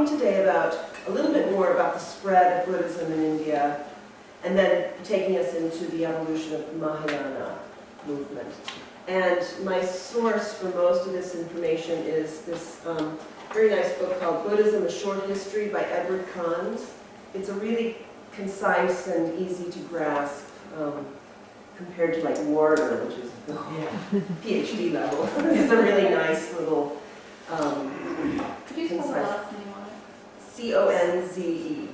talking today about a little bit more about the spread of Buddhism in India, and then taking us into the evolution of the Mahayana movement. And my source for most of this information is this very nice book called Buddhism, A Short History by Edward Kahns. It's a really concise and easy to grasp compared to like Warner, which is the PhD level. This is a really nice little Could you spell the last name on it? C-O-N-Z-E,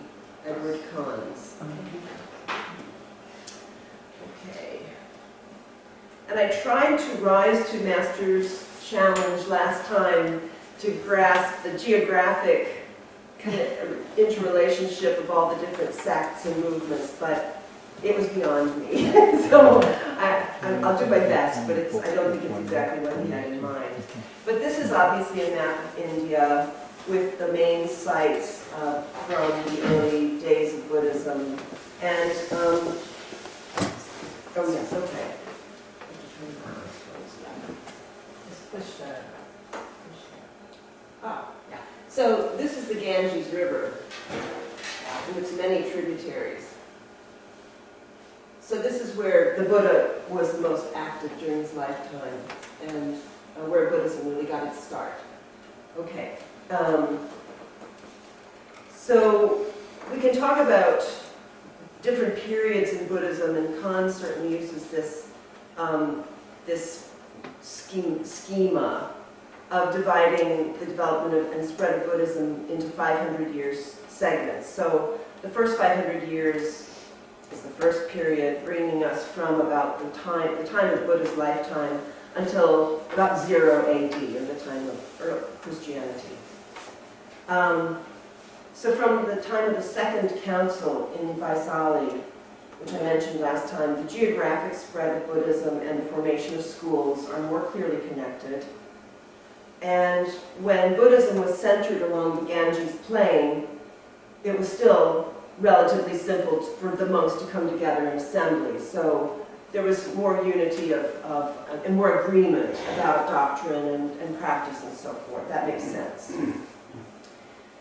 Edward Kahns. Okay. And I tried to rise to Master's challenge last time to grasp the geographic kind of interrelationship of all the different sects and movements, but it was beyond me. So I'll do my best, but I don't think it's exactly what he had in mind. But this is obviously a map of India with the main sites from the early days of Buddhism. And, oh yes, okay. Just push that. Yeah. So this is the Ganges River and its many tributaries. So this is where the Buddha was the most active during his lifetime, and where Buddhism really got its start. Okay. So we can talk about different periods in Buddhism, and Kahn certainly uses this schema of dividing the development and spread of Buddhism into 500 years segments. So the first 500 years is the first period, bringing us from about the time of Buddha's lifetime until about 0 AD, in the time of Christianity. So from the time of the Second Council in Vaisali, which I mentioned last time, the geographic spread of Buddhism and the formation of schools are more clearly connected. And when Buddhism was centered along the Ganges plain, it was still relatively simple for the monks to come together in assemblies. So there was more unity and more agreement about doctrine and practice and so forth. That makes sense.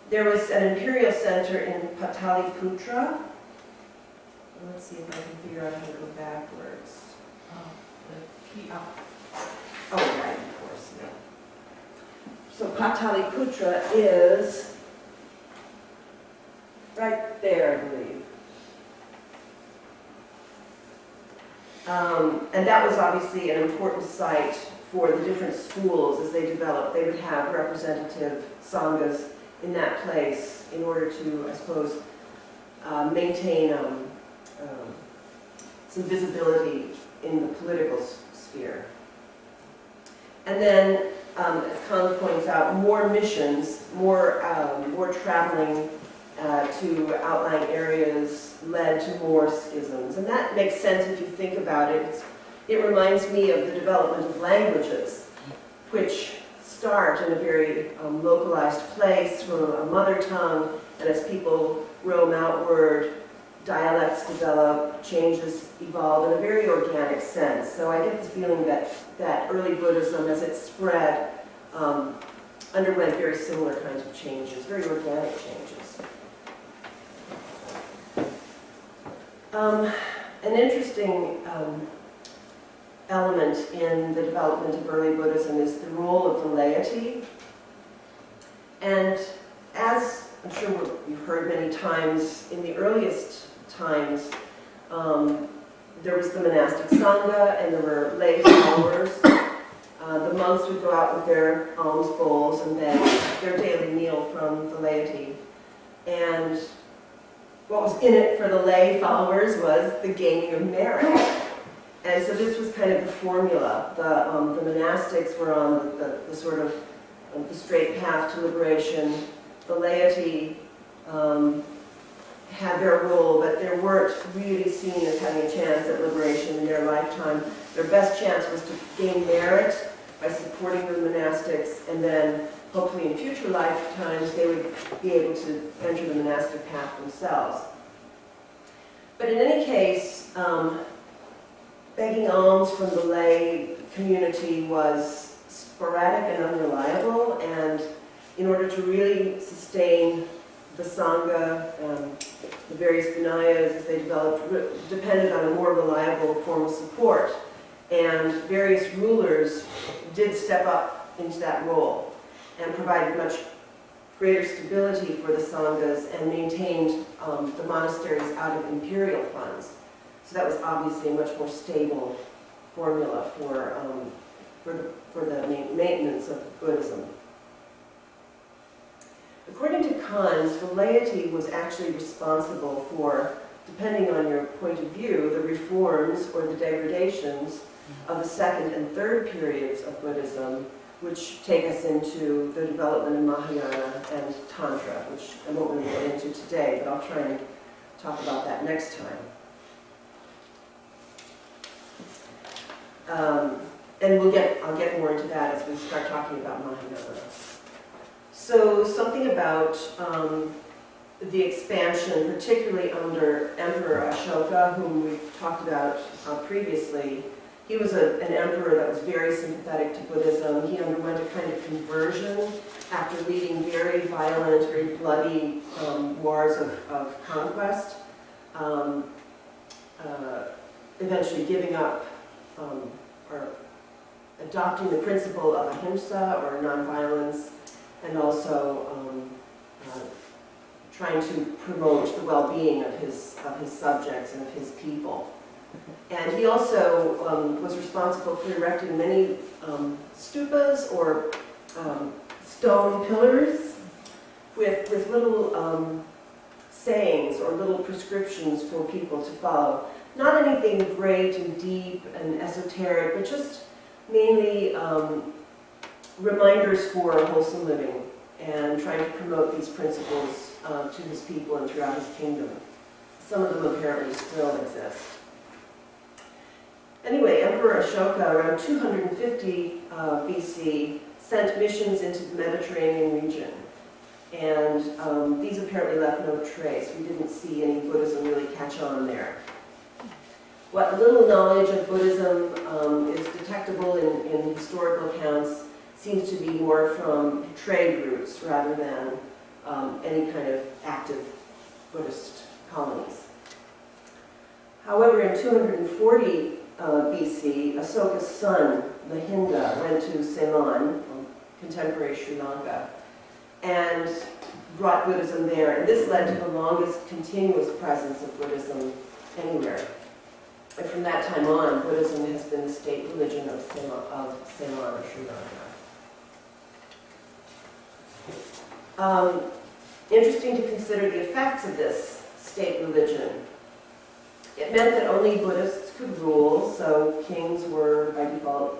There was an imperial center in Pataliputra. Let's see if I can figure out how to go backwards. Oh, right, of course, yeah. So Pataliputra is right there, I believe. And that was obviously an important site for the different schools as they developed. They would have representative sanghas in that place in order to, I suppose, maintain some visibility in the political sphere. And then, as Kahn points out, more missions, more traveling to outlying areas led to more schisms. And that makes sense if you think about it. It reminds me of the development of languages, which start in a very localized place from a mother tongue, and as people roam outward, dialects develop, changes evolve in a very organic sense. So I get this feeling that early Buddhism, as it spread, underwent very similar kinds of changes, very organic changes. An interesting element in the development of early Buddhism is the role of the laity. And as I'm sure you've heard many times, in the earliest times, there was the monastic sangha and there were lay followers. The monks would go out with their alms bowls and beg their daily meal from the laity. And what was in it for the lay followers was the gaining of merit. And so this was kind of the formula. The monastics were on the sort of the straight path to liberation. The laity had their role, but they weren't really seen as having a chance at liberation in their lifetime. Their best chance was to gain merit by supporting the monastics, and then hopefully in future lifetimes they would be able to enter the monastic path themselves. But in any case, begging alms from the lay community was sporadic and unreliable, and in order to really sustain the Sangha, the various Vinayas as they developed, depended on a more reliable form of support. And various rulers did step up into that role and provided much greater stability for the Sanghas and maintained the monasteries out of imperial funds. So that was obviously a much more stable formula for the maintenance of Buddhism. According to Kans, the laity was actually responsible for, depending on your point of view, the reforms or the degradations of the second and third periods of Buddhism, which take us into the development of Mahayana and Tantra, which I won't really go into today, but I'll try and talk about that next time. And I'll get more into that as we start talking about Mahayana. So something about the expansion, particularly under Emperor Ashoka, whom we've talked about previously. He was an emperor that was very sympathetic to Buddhism. He underwent a kind of conversion after leading very violent, very bloody wars of conquest, eventually giving up or adopting the principle of ahimsa or nonviolence, and also trying to promote the well-being of his subjects and of his people. And he also was responsible for erecting many stupas or stone pillars with little sayings or little prescriptions for people to follow. Not anything great and deep and esoteric, but just mainly reminders for wholesome living and trying to promote these principles to his people and throughout his kingdom. Some of them apparently still exist. Anyway, Emperor Ashoka, around 250 BC, sent missions into the Mediterranean region. And these apparently left no trace. We didn't see any Buddhism really catch on there. What little knowledge of Buddhism is detectable in historical accounts seems to be more from trade routes rather than any kind of active Buddhist colonies. However, in 240 BC, Asoka's son, Mahinda, went to Ceylon, contemporary Sri Lanka, and brought Buddhism there. And this led to the longest continuous presence of Buddhism anywhere. And from that time on, Buddhism has been the state religion of Ceylon or Sri Lanka. Interesting to consider the effects of this state religion. It meant that only Buddhists could rule, so kings were by default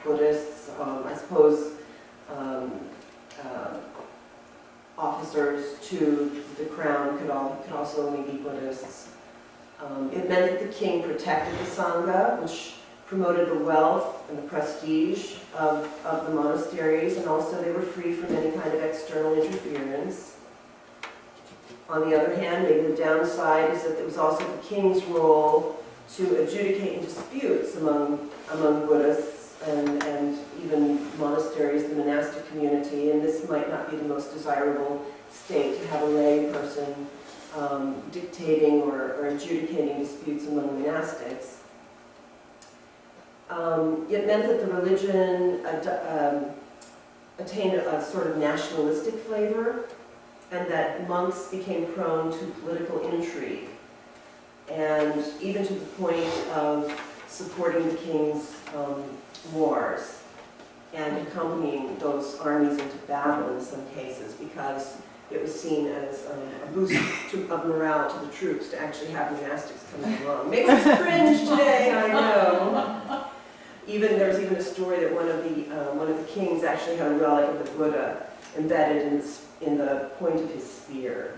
Buddhists. I suppose officers to the crown could also only be Buddhists. It meant that the king protected the Sangha, which promoted the wealth and the prestige of the monasteries, and also they were free from any kind of external interference. On the other hand, maybe the downside is that it was also the king's role to adjudicate disputes among Buddhists and even monasteries, the monastic community, and this might not be the most desirable state to have a lay person dictating or adjudicating disputes among monastics. It meant that the religion attained a sort of nationalistic flavor, and that monks became prone to political intrigue, and even to the point of supporting the king's wars and accompanying those armies into battle in some cases, because it was seen as a boost of morale to the troops to actually have monastics coming along. Makes us cringe today, I know. There's even a story that one of the kings actually had a relic of the Buddha embedded in the point of his spear.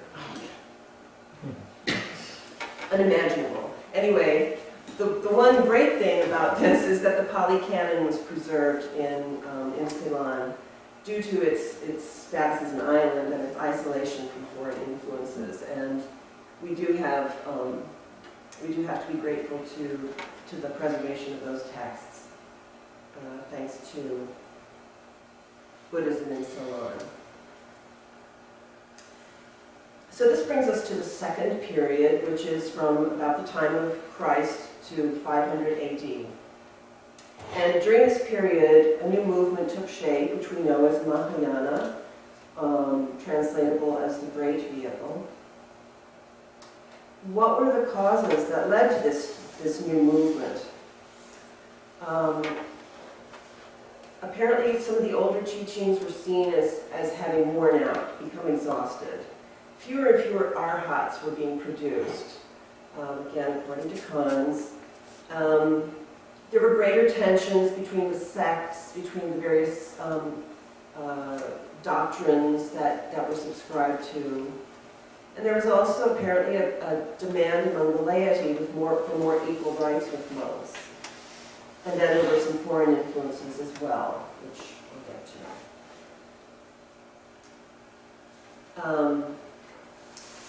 Unimaginable. Anyway, the one great thing about this is that the Pali Canon was preserved in Ceylon due to its status as an island and its isolation from foreign influences. And we do have to be grateful to the preservation of those texts, thanks to Buddhism in Ceylon. So this brings us to the second period, which is from about the time of Christ to 500 AD. And during this period, a new movement took shape, which we know as Mahayana, translatable as the Great Vehicle. What were the causes that led to this new movement? Apparently, some of the older teachings were seen as having worn out, become exhausted. Fewer and fewer arhats were being produced, again, according to Khan's. There were greater tensions between the sects, between the various doctrines that were subscribed to. And there was also apparently a demand among the laity for more equal rights with monks. And then there were some foreign influences as well, which we'll get to.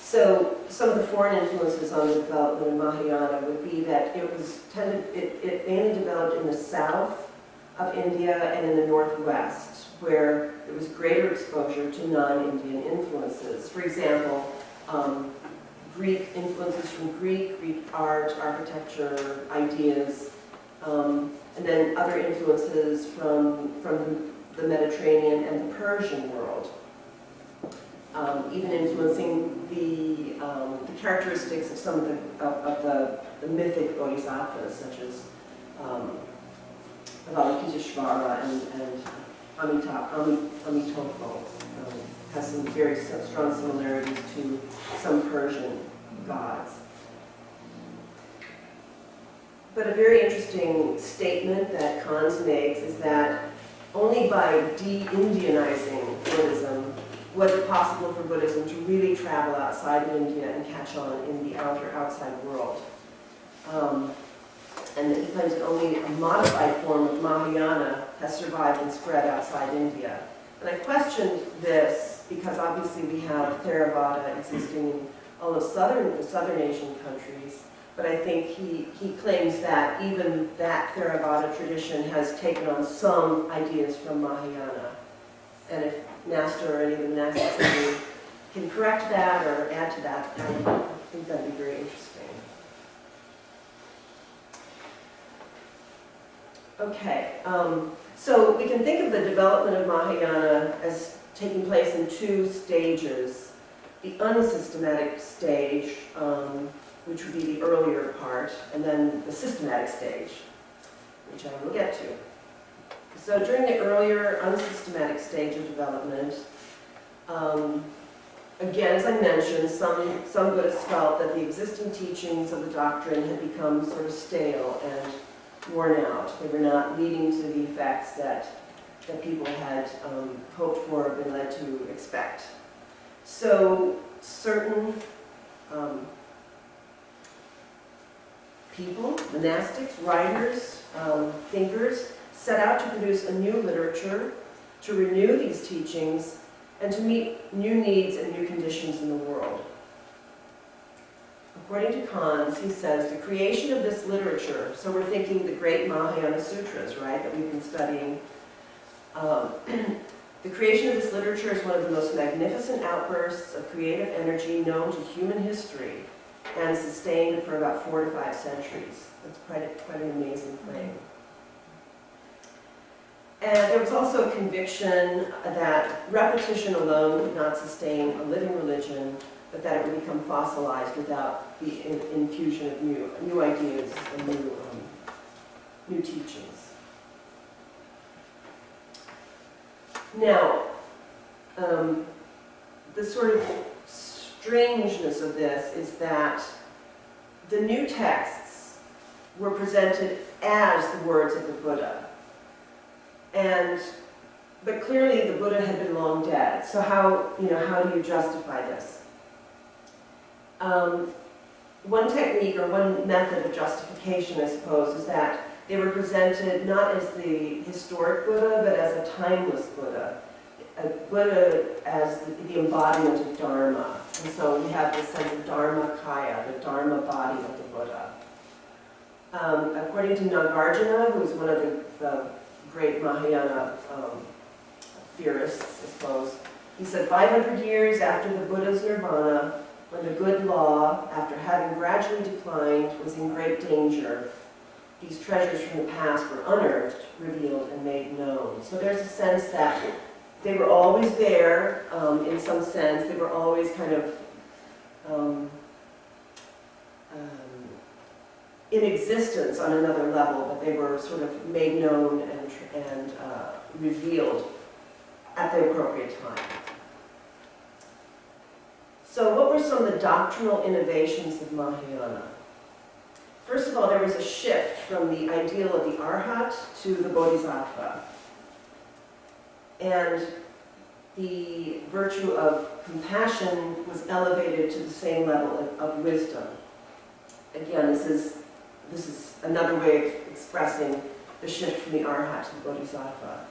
So some of the foreign influences on the development of Mahayana would be that it mainly developed in the south of India and in the northwest, where there was greater exposure to non-Indian influences. For example, Greek influences from Greek art, architecture, ideas, and then other influences from the Mediterranean and the Persian world, even influencing the characteristics of some of the mythic bodhisattvas, such as Avalokiteshvara and Amitabha. Has some very strong similarities to some Persian gods. But a very interesting statement that Khan's makes is that only by de-Indianizing Buddhism was it possible for Buddhism to really travel outside of India and catch on in the outside world. And that he claims that only a modified form of Mahayana has survived and spread outside India. And I questioned this because obviously we have Theravada existing in all of the southern Asian countries, but I think he claims that even that Theravada tradition has taken on some ideas from Mahayana. And if Master or any of the Masters can correct that or add to that, I think that'd be very interesting. Okay, so we can think of the development of Mahayana as taking place in two stages. The unsystematic stage, which would be the earlier part, and then the systematic stage, which I will get to. So during the earlier unsystematic stage of development, again, as I mentioned, some Buddhists felt that the existing teachings of the doctrine had become sort of stale and worn out. They were not leading to the effects that people had hoped for or been led to expect. So certain people, monastics, writers, thinkers, set out to produce a new literature, to renew these teachings, and to meet new needs and new conditions in the world. According to Khan's, he says, the creation of this literature, so we're thinking the great Mahayana Sutras, right, that we've been studying. The creation of this literature is one of the most magnificent outbursts of creative energy known to human history and sustained for about 4 to 5 centuries. That's quite an amazing claim. And there was also a conviction that repetition alone could not sustain a living religion, but that it would become fossilized without the infusion of new ideas and new teachings. Now, the sort of strangeness of this is that the new texts were presented as the words of the Buddha. But clearly the Buddha had been long dead. So how do you justify this? One technique or one method of justification, I suppose, is that they were presented not as the historic Buddha, but as a timeless Buddha. A Buddha as the embodiment of Dharma. And so we have this sense of Dharmakaya, the Dharma body of the Buddha. According to Nagarjuna, who was one of the great Mahayana theorists, I suppose. He said 500 years after the Buddha's nirvana, when the good law, after having gradually declined, was in great danger, these treasures from the past were unearthed, revealed, and made known. So there's a sense that they were always there, in some sense. They were always kind of in existence on another level, but they were sort of made known and revealed at the appropriate time. So what were some of the doctrinal innovations of Mahayana? First of all, there was a shift from the ideal of the Arhat to the Bodhisattva. And the virtue of compassion was elevated to the same level of wisdom. Again, this is another way of expressing the shift from the Arhat to the Bodhisattva.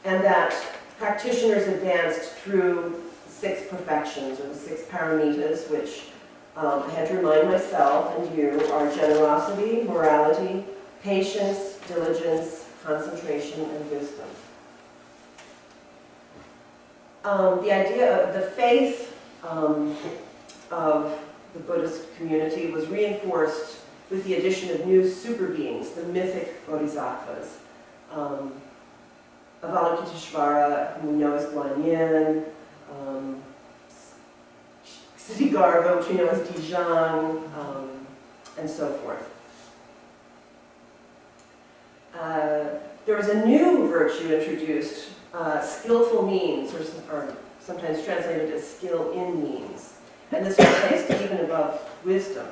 And that practitioners advanced through 6 perfections, or the 6 paramitas, which I had to remind myself and you are generosity, morality, patience, diligence, concentration, and wisdom. The idea of the faith of the Buddhist community was reinforced with the addition of new super beings, the mythic bodhisattvas. Avalokiteshvara, whom we know as Guan Yin, Siddhigarva, which we know as Dijang, and so forth. There was a new virtue introduced, skillful means, or sometimes translated as skill in means. And this was placed even above wisdom.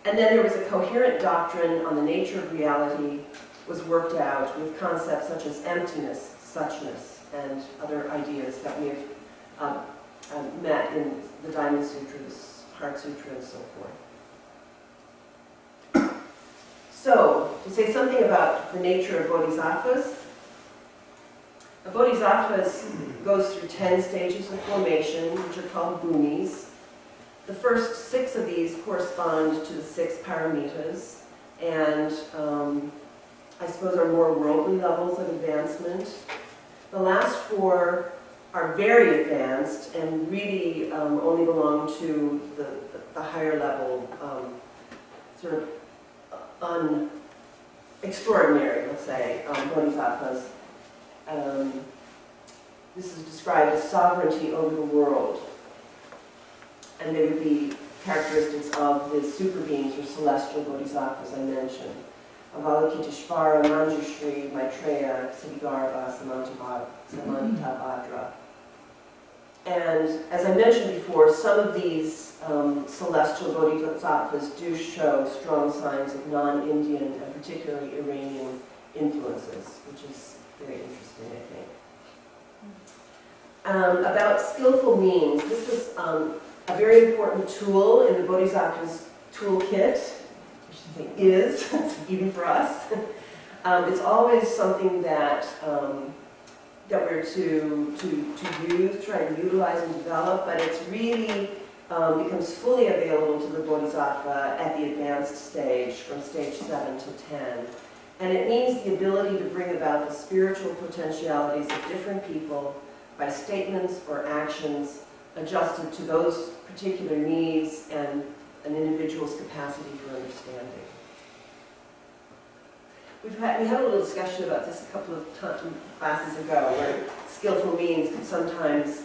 And then there was a coherent doctrine on the nature of reality was worked out with concepts such as emptiness, suchness, and other ideas that we have met in the Diamond Sutras, Heart Sutra, and so forth. So, to say something about the nature of bodhisattvas, a bodhisattva goes through 10 stages of formation, which are called bhumis. The first 6 of these correspond to the 6 paramitas, and I suppose are more worldly levels of advancement. The last 4 are very advanced and really only belong to the higher level, sort of extraordinary, let's say, bodhisattvas. This is described as sovereignty over the world. And they would be characteristics of the super beings or celestial bodhisattvas I mentioned. Avalokiteshvara, Manjushri, Maitreya, Siddhigarva, Samantabhadra. And as I mentioned before, some of these celestial bodhisattvas do show strong signs of non-Indian and particularly Iranian influences, which is very interesting, I think. About skillful means, this was a very important tool in the Bodhisattva's toolkit, which I think is, even for us. It's always something that that we're to use, try to utilize and develop, but it's really becomes fully available to the Bodhisattva at the advanced stage, from stage 7 to 10. And it means the ability to bring about the spiritual potentialities of different people by statements or actions adjusted to those particular needs and an individual's capacity for understanding. We had a little discussion about this a couple of classes ago, where skillful means can sometimes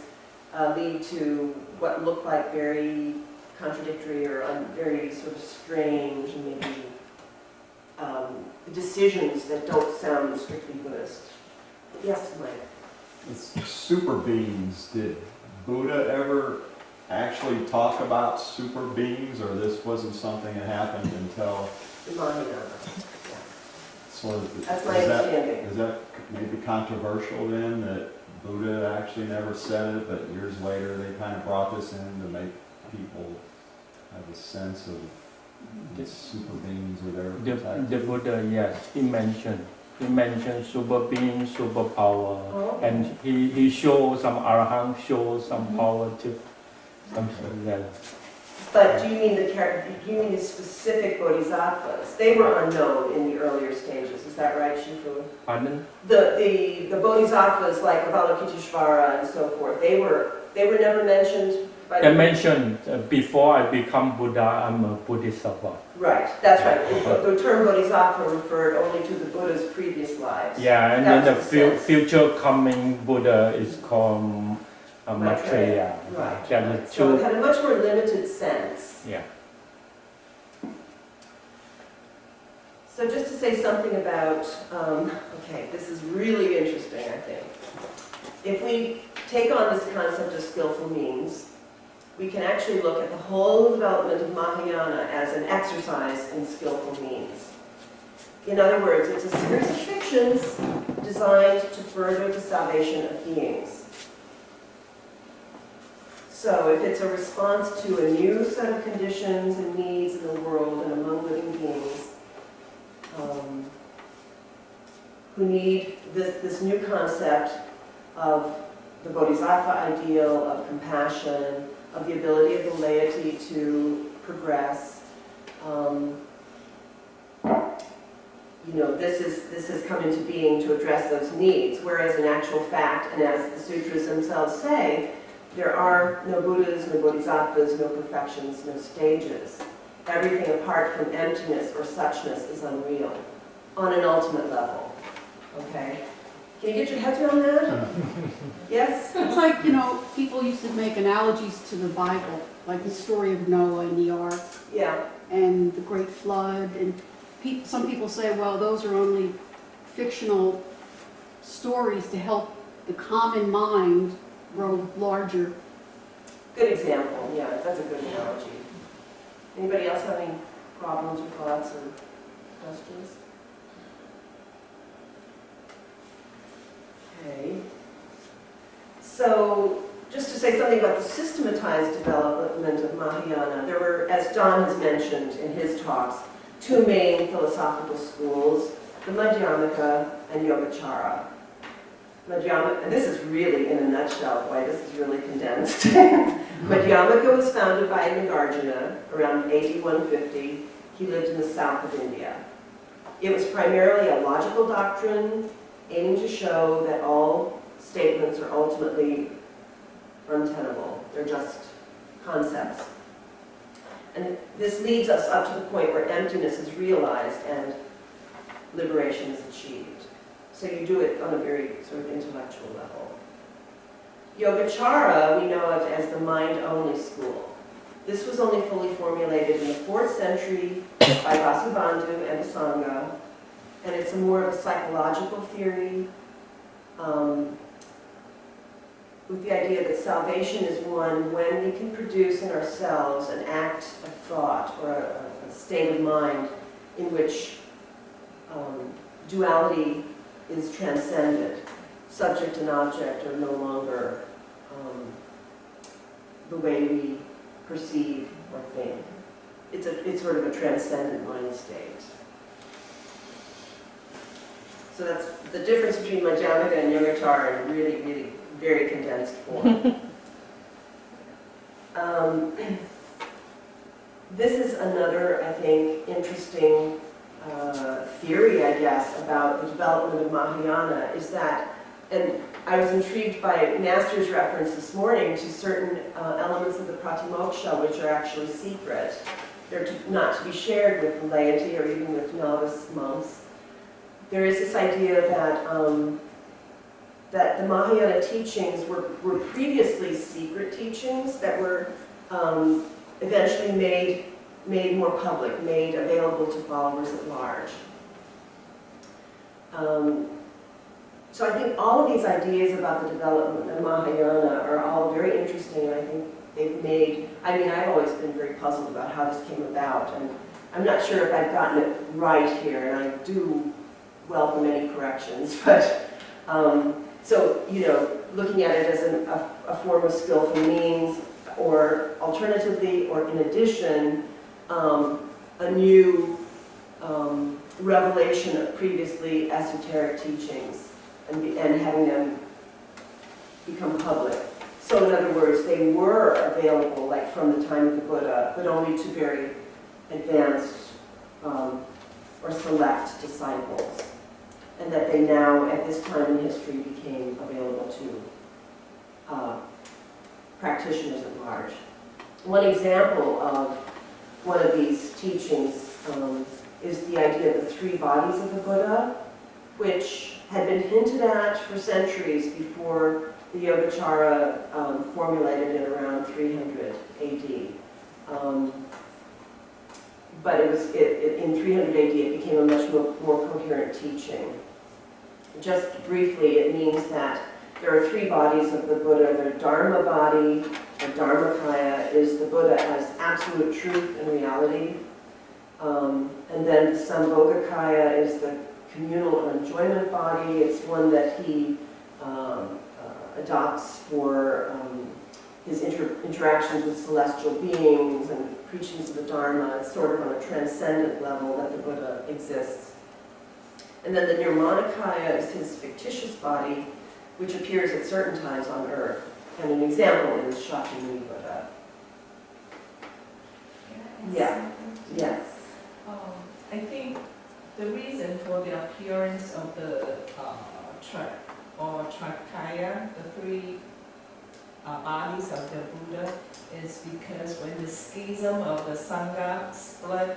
lead to what look like very contradictory or very sort of strange and maybe decisions that don't sound strictly Buddhist. Yes, Mike? It's super beings. Did Buddha ever actually talk about super beings, or this wasn't something that happened until The Mahayana. sort of? That's my understanding. Is that maybe controversial then, that Buddha actually never said it, but years later they kind of brought this in to make people have a sense of these super beings or their The Buddha, yes, he mentioned super being, super power, and he showed some arahant, showed some power too, something like that. But do you mean the specific bodhisattvas? They were unknown in the earlier stages, is that right, Shifu? Pardon? The bodhisattvas like Avalokiteshvara and so forth, they were never mentioned by They mentioned before I become Buddha, I'm a Bodhisattva. Right, that's right. The term bodhisattva referred only to the Buddha's previous lives. Yeah, and That then was the the sense. future coming Buddha is called Maitreya. Right. Yeah, the So it two. had a much more limited sense. Yeah. So just to say something about, okay, this is really interesting, I think. If we take on this concept of skillful means, we can actually look at the whole development of Mahayana as an exercise in skillful means. In other words, it's a series of fictions designed to further the salvation of beings. So if it's a response to a new set of conditions and needs in the world and among living beings, who need this new concept of the bodhisattva ideal, of compassion, of the ability of the laity to progress. This has come into being to address those needs, whereas in actual fact, and as the sutras themselves say, there are no Buddhas, no bodhisattvas, no perfections, no stages. Everything apart from emptiness or suchness is unreal, on an ultimate level. Okay? Can you get your heads around that? Yes? It's like, people used to make analogies to the Bible, like the story of Noah and the ark Yeah. and the great flood. And some people say, well, those are only fictional stories to help the common mind grow larger. Good example. Yeah, that's a good analogy. Anybody else have any problems or thoughts or questions? Okay. So, just to say something about the systematized development of Mahayana, there were, as Don has mentioned in his talks, two main philosophical schools, the Madhyamaka and Yogacara. And this is really in a nutshell, boy, this is really condensed. Madhyamaka was founded by Nagarjuna around AD 150. He lived in the south of India. It was primarily a logical doctrine aiming to show that all statements are ultimately untenable. They're just concepts. And this leads us up to the point where emptiness is realized and liberation is achieved. So you do it on a very sort of intellectual level. Yogacara we know of as the mind-only school. This was only fully formulated in the 4th century by Vasubandhu and the Sangha, and it's more of a psychological theory with the idea that salvation is one when we can produce in ourselves an act of thought or a state of mind in which duality is transcended. Subject and object are no longer the way we perceive or think. It's sort of a transcendent mind state. So that's the difference between Madhyamaka and Yogacara in really, really very condensed form. This is another, I think, interesting theory, I guess, about the development of Mahayana is that, and I was intrigued by Master's reference this morning to certain elements of the Pratimoksha which are actually secret. They're not to be shared with the laity or even with novice monks. There is this idea that that the Mahayana teachings were previously secret teachings that were eventually made more public, made available to followers at large. So I think all of these ideas about the development of Mahayana are all very interesting, and I think they've made, I've always been very puzzled about how this came about, and I'm not sure if I've gotten it right here, and I do welcome any corrections, but so, looking at it as a form of skillful means, or alternatively, or in addition, a new revelation of previously esoteric teachings and having them become public. So in other words, they were available like from the time of the Buddha, but only to very advanced or select disciples. And that they now, at this time in history, became available to practitioners at large. One example of one of these teachings is the idea of the three bodies of the Buddha, which had been hinted at for centuries before the Yogacara formulated it around 300 AD. But in 300 AD it became a much more coherent teaching. Just briefly, it means that there are three bodies of the Buddha. The Dharma body, or Dharmakaya, is the Buddha as absolute truth and reality. And then the Sambhogakaya is the communal enjoyment body. It's one that he adopts for his interactions with celestial beings and preachings of the Dharma. It's sort of on a transcendent level that the Buddha exists. And then the Nirmanakaya is his fictitious body, which appears at certain times on earth. And an example is Shakyamuni Buddha. Yeah. Yes. I think the reason for the appearance of the Trakaya, the three bodies of the Buddha, is because when the schism of the Sangha split,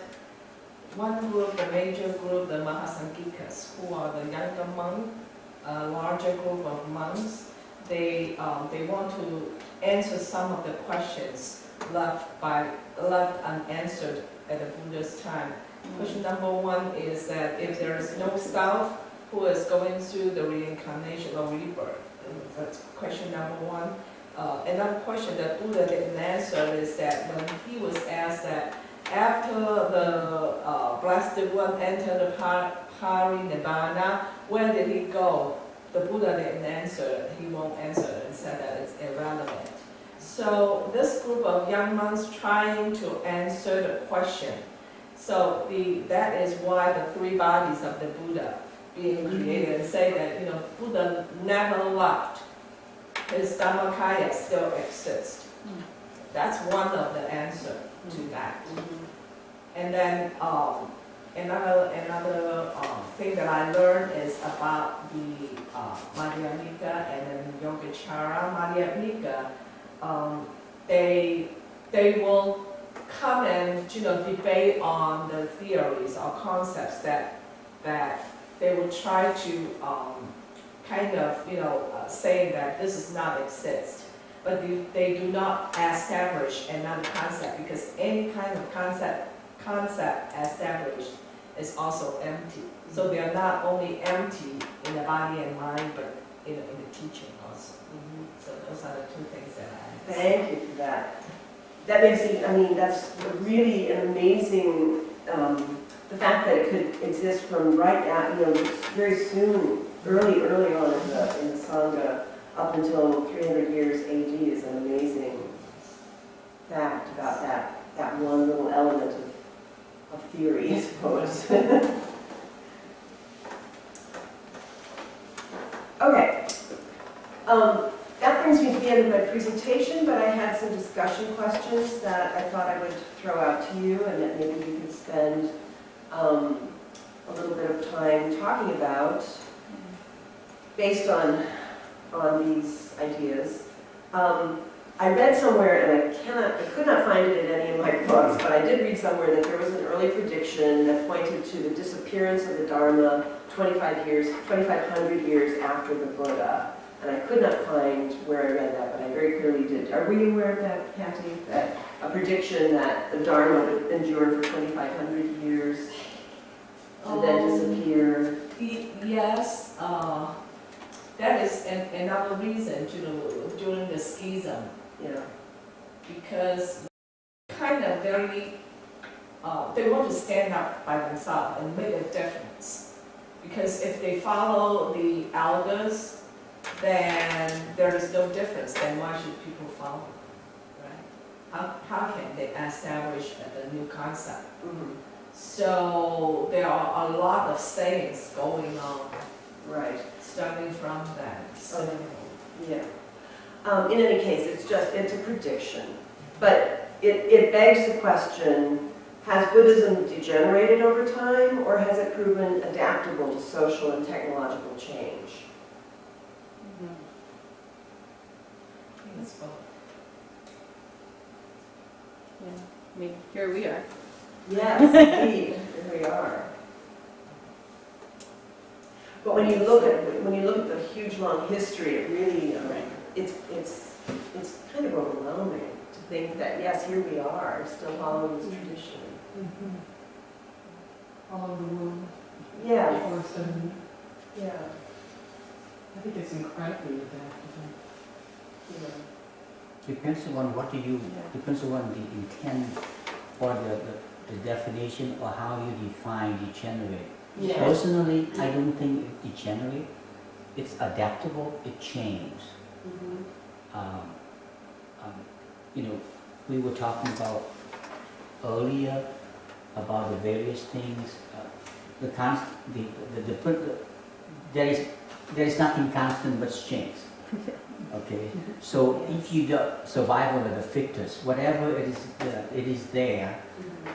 one group, the major group, the Mahasangikas, who are the younger monks, a larger group of monks, they want to answer some of the questions left unanswered at the Buddha's time. Question number one is that if there is no self, who is going through the reincarnation or rebirth? That's question number one. Another question that Buddha didn't answer is that when he was asked that after the Blessed One entered the Parinibbana, where did he go? The Buddha didn't answer. He won't answer and said that it's irrelevant. So this group of young monks trying to answer the question. So that is why the three bodies of the Buddha being created and say that Buddha never left. His Dhammakaya still exists. That's one of the answer to that. And then another thing that I learned is about the Madhyamika and then Yogacara. Madhyamika, they will come and debate on the theories or concepts that they will try to saying that this does not exist, but they do not establish another concept, because any kind of concept established is also empty. So they are not only empty in the body and mind, but in the teaching also. So those are the two things that I. Thank you for that. That makes it, that's really an amazing, the fact that it could exist from right now, very soon, early on in the Sangha, up until 300 years AD is an amazing fact about that one little element of theory, I suppose. Okay. That brings me to the end of my presentation, but I had some discussion questions that I thought I would throw out to you and that maybe we could spend a little bit of time talking about based on these ideas. I read somewhere, and I could not find it in any of my books, but I did read somewhere that there was an early prediction that pointed to the disappearance of the Dharma 2,500 years after the Buddha. And I could not find where I read that, but I very clearly did. Are we aware of that, Kathy? That a prediction that the Dharma would endure for 2,500 years and then disappear? Yes, that is another reason during the schism. Yeah. Because kind of very, they want to stand up by themselves and make a difference. Because if they follow the elders, then there is no difference. Then why should people follow? Right? How can they establish a new concept? So there are a lot of sayings going on. Right. Starting from that. So yeah. In any case, it's a prediction. But it begs the question, has Buddhism degenerated over time, or has it proven adaptable to social and technological change? I think it's both. Yeah, I mean, here we are. Yes, indeed, here we are. But when you look at the huge long history, it really it's kind of overwhelming to think that yes, here we are, still following this tradition. Follow the womb. Yes. Before studying. Yeah. I think it's incredibly adaptable. Yeah. Depends on what depends on the intent or the definition or how you define degenerate. Yeah. Personally, I don't think it's degenerate. It's adaptable, it changes. You know, we were talking about earlier about the various things. There is nothing constant but change. Okay, so if you do survival of the fittest, whatever it is there.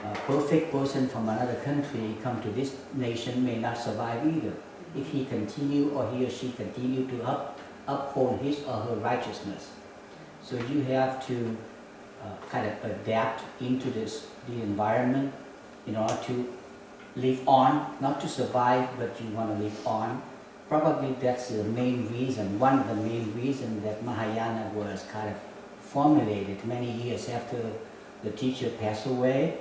A perfect person from another country come to this nation may not survive either. If he continue or he or she continue to uphold his or her righteousness. So you have to kind of adapt into the environment in order to live on, not to survive, but you want to live on. Probably that's the main reason, one of the main reasons that Mahayana was kind of formulated many years after the teacher passed away.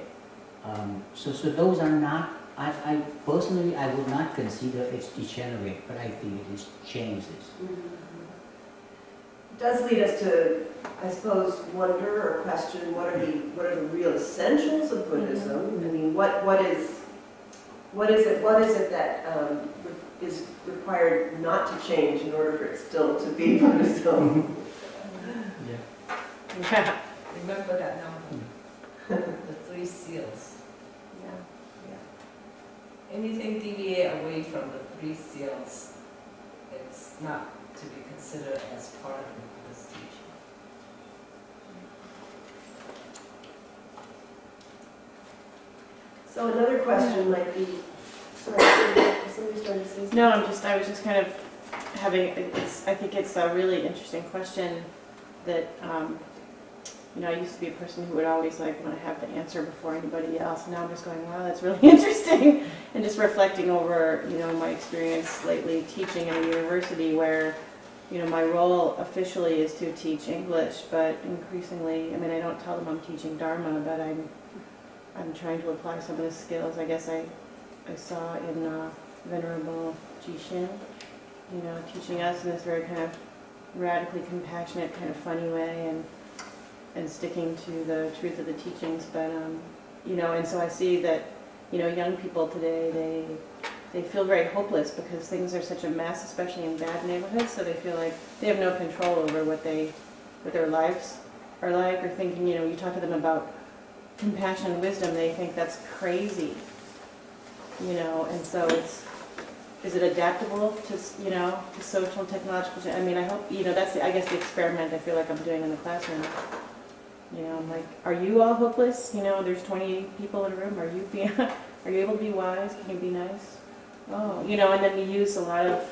So those are not, I personally, I would not consider it's degenerate, but I think it is changes. It does lead us to, I suppose, wonder or question what are the real essentials of Buddhism? I mean, what is it that is required not to change in order for it still to be Buddhism? Yeah. Remember that number, the 3 seals. Anything deviate away from the 3 seals, it's not to be considered as part of this teaching. So another question might be, sorry, somebody started to say something? No, I was just kind of having, I think it's a really interesting question that, you know, I used to be a person who would always like want to have the answer before anybody else. And now I'm just going, wow, that's really interesting. And just reflecting over, you know, my experience lately teaching in a university where, you know, my role officially is to teach English, but increasingly, I mean, I don't tell them I'm teaching Dharma, but I'm trying to apply some of the skills I guess I saw in Venerable Jishin, you know, teaching us in this very kind of radically compassionate, kind of funny way, and sticking to the truth of the teachings. But you know, and so I see that, you know, young people today, they feel very hopeless because things are such a mess, especially in bad neighborhoods. So they feel like they have no control over what their lives are like, or thinking, you know, you talk to them about compassion and wisdom, they think that's crazy, you know. And so is it adaptable to, you know, to social and technological change? I mean, I hope, you know, that's I guess the experiment I feel like I'm doing in the classroom. You know, I'm like, are you all hopeless? You know, there's 20 people in a room. Are you able to be wise? Can you be nice? Oh, you know, and then we use a lot of,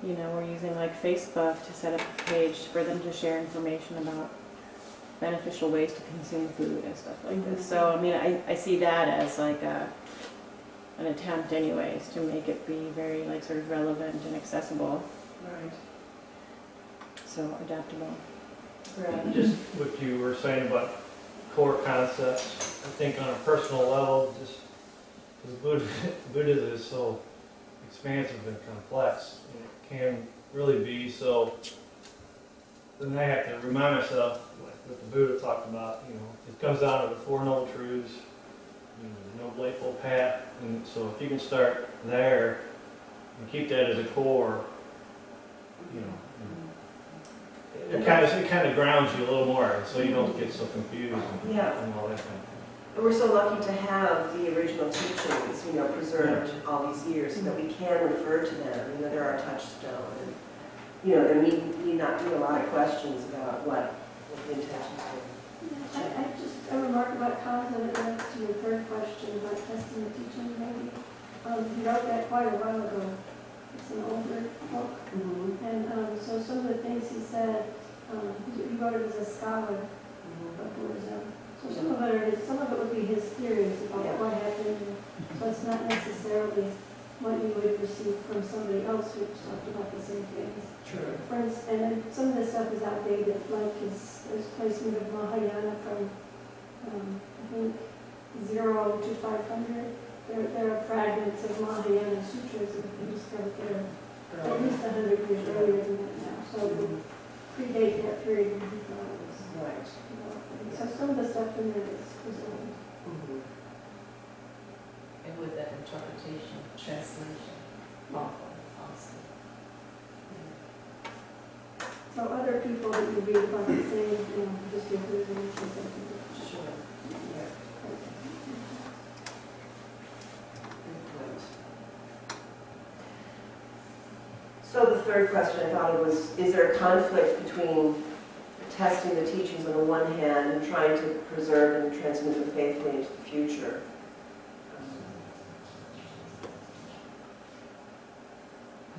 you know, we're using like Facebook to set up a page for them to share information about beneficial ways to consume food and stuff like this. So, I mean, I see that as like an attempt anyways to make it be very like sort of relevant and accessible. Right. So adaptable. Right. Just what you were saying about core concepts, I think on a personal level, just because Buddhism is so expansive and complex, and it can really be. So then I have to remind myself, like what the Buddha talked about, you know, it comes down to the Four Noble Truths, you know, the Noble Eightfold Path. And so if you can start there and keep that as a core, you know, it kind of grounds you a little more, so you don't get so confused and, Yeah. and all that kind of thing. And we're so lucky to have the original teachings, you know, preserved all these years so that we can refer to them. You know, they're our touchstone. there need not be a lot of questions about what the intentions were. I remark about cons and it relates to your third question about testing and teaching maybe. You wrote that quite a while ago. It's an older book. And so some of the things he said, he wrote it as a scholar of Buddhism. So some of it would be his theories about what happened. So it's not necessarily what you would receive from somebody else who talked about the same things. True. For instance, and then some of the stuff is outdated, like his placement of Mahayana from, I think, 0 to 500. There are fragments of Mahayana sutras that have been discovered that are at least 100 years earlier than that now. So it would predate that period when he thought it was developing. So some of the stuff in there is old. And with that interpretation, translation, also. So other people that you read about the same, just give their something. Sure. Yeah. Good point. So the third question I thought of was, is there a conflict between testing the teachings on the one hand and trying to preserve and transmit them faithfully into the future?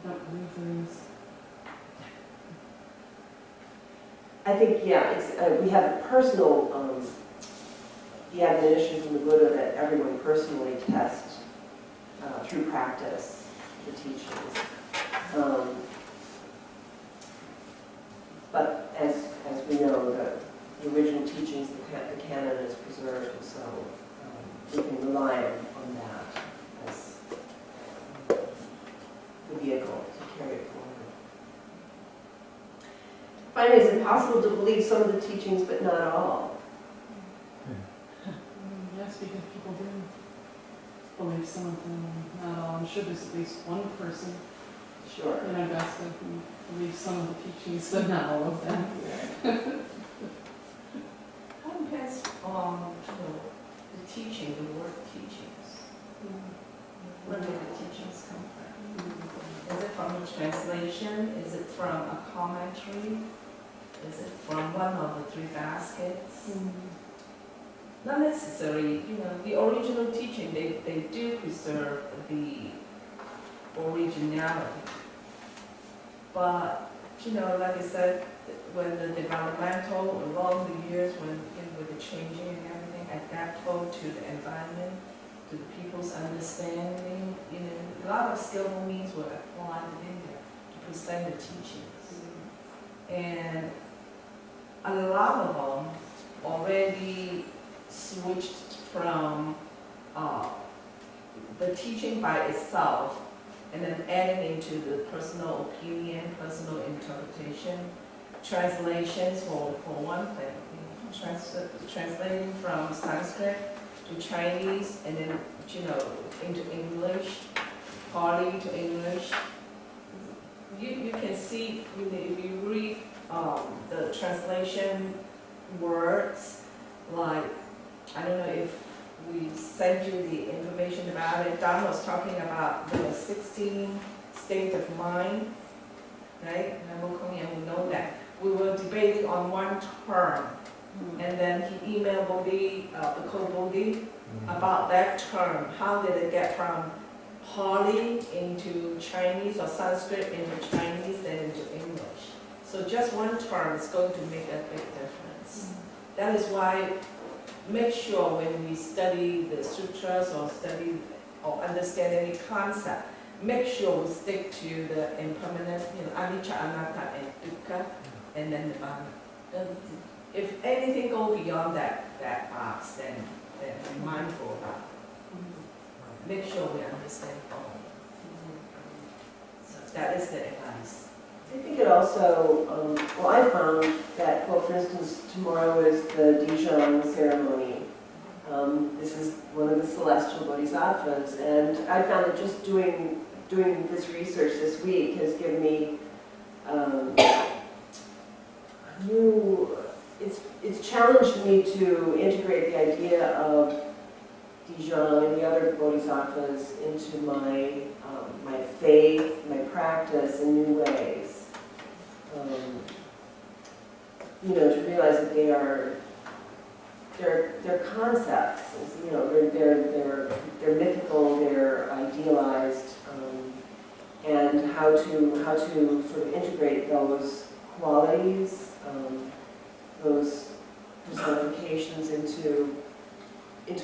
I don't believe there is. I think, it's, we have a personal, the admonition from the Buddha that everyone personally test through practice the teachings. But as we know, the original teachings, the canon is preserved, and so we can rely on that as the vehicle to carry it forward. Finally, is it possible to believe some of the teachings but not all? Yes, because people do believe some of them, not all. I'm sure there's at least one person Sure. in Augusta who believes some of the teachings, but not all of them. How depends on the teaching, the word teachings? Where did the teachings come from? Is it from a translation? Is it from a commentary? Is it from one of the three baskets? Not necessarily, the original teaching, they do preserve the originality. But, like I said, when the developmental, along the years, when with the changing and everything, adaptable to the environment, to the people's understanding, a lot of skillful means were applied in there to present the teachings. And a lot of them already switched from the teaching by itself and then adding into the personal opinion, personal interpretation, translations for one thing, translating from Sanskrit to Chinese and then, into English, Pali to English. You can see, if you read the translation words, like, I don't know if we sent you the information about it. Don was talking about the 16 state of mind, right? We know that. We were debating on one term, and then he emailed Bodhi, Bodhi, about that term. How did it get from Pali into Chinese or Sanskrit into Chinese, then into English? So just one term is going to make a big difference. That is why make sure when we study the sutras or study or understand any concept, make sure we stick to the impermanent, anicca, anatta, and dukkha, and then the Nirvana. If anything go beyond that box, then be mindful about it. Make sure we understand all. So that is the advice. I think it also, I found that, for instance, tomorrow is the Dijon ceremony. This is one of the celestial bodhisattvas, and I found that just doing this research this week has given me it's challenged me to integrate the idea of Dijon and the other bodhisattvas into my faith, my practice in new ways. to realize that they're concepts, they're mythical, they're idealized, and how to sort of integrate those qualities, those personifications into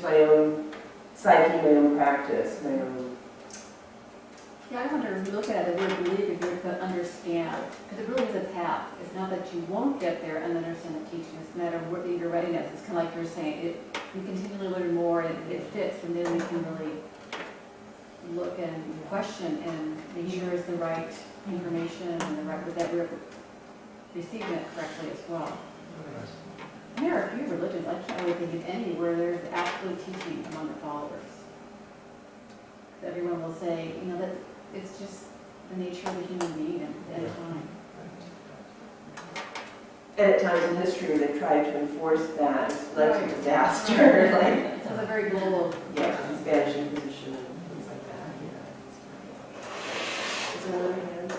my own psyche, my own practice, my own. Yeah, I wonder if you look at it, would believe if you're to understand, because it really is a path. It's not that you won't get there and understand the teaching. It's a matter of what your readiness. It's kind of like you're saying, we continually learn more and it fits, and then we can really look and question and make sure it's the right information and the right, that we're receiving it correctly as well. And there are a few religions, I can't really think of any where there's absolute teaching among the followers. Everyone will say, that it's just the nature of the human being at a time. And at times in history, they've tried to enforce that, it's led to disaster, like. So it's a very global. Yeah, Spanish Inquisition and things like that, Is there another hand?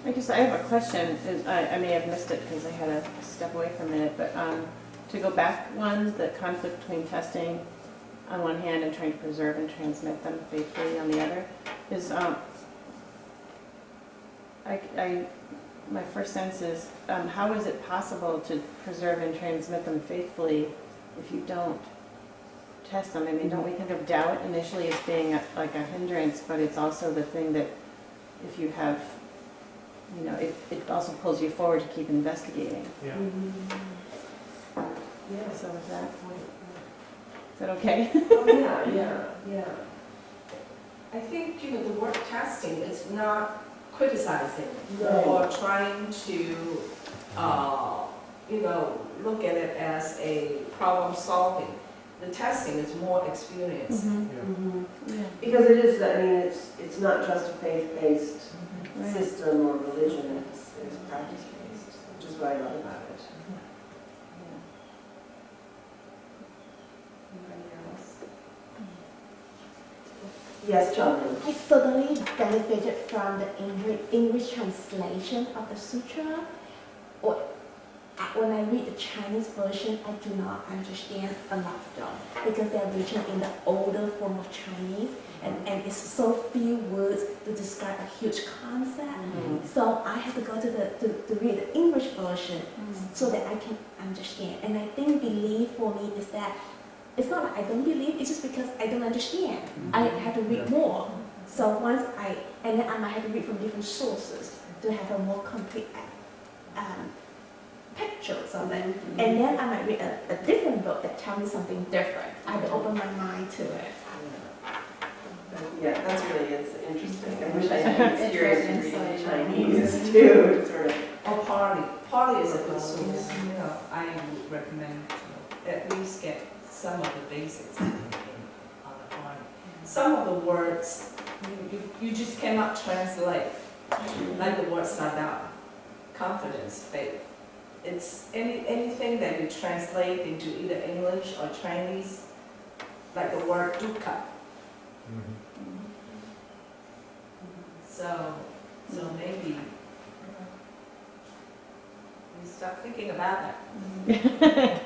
I guess I have a question, and I may have missed it because I had to step away for a minute, but to go back one, the conflict between testing on one hand and trying to preserve and transmit them faithfully on the other, is my first sense is, how is it possible to preserve and transmit them faithfully if you don't test them? I mean, don't we think of doubt initially as being like a hindrance, but it's also the thing that if you have, it also pulls you forward to keep investigating. Yeah. Yeah. So is that okay? Oh, yeah. I think, the word testing is not criticizing No. or trying to, look at it as a problem solving. The testing is more experience. Yeah. Because it is, it's not just a faith-based Right. system or religion, it's practice-based, which is what I love about it. Anybody else? Yes, John. I certainly benefited from the English translation of the sutra. When I read the Chinese version, I do not understand a lot of them because they're written in the older form of Chinese, and it's so few words to describe a huge concept. So I have to go to read the English version so that I can understand. And I think belief for me is that it's not like I don't believe, it's just because I don't understand. I have to read more. So and then I might have to read from different sources to have a more complete pictures of it. And then I might read a different book that tells me something different. I have to open my mind to it. Yeah, that's really, it's interesting. I wish I had experience reading Chinese too, sort of. Or Pali is a good source. I would recommend at least get some of the basics on the Pali. Some of the words you just cannot translate, like the word sadha, confidence, faith. It's anything that you translate into either English or Chinese, like the word dukkha. So maybe you start thinking about that.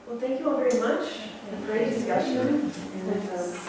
Well, thank you all very much. Great discussion. And,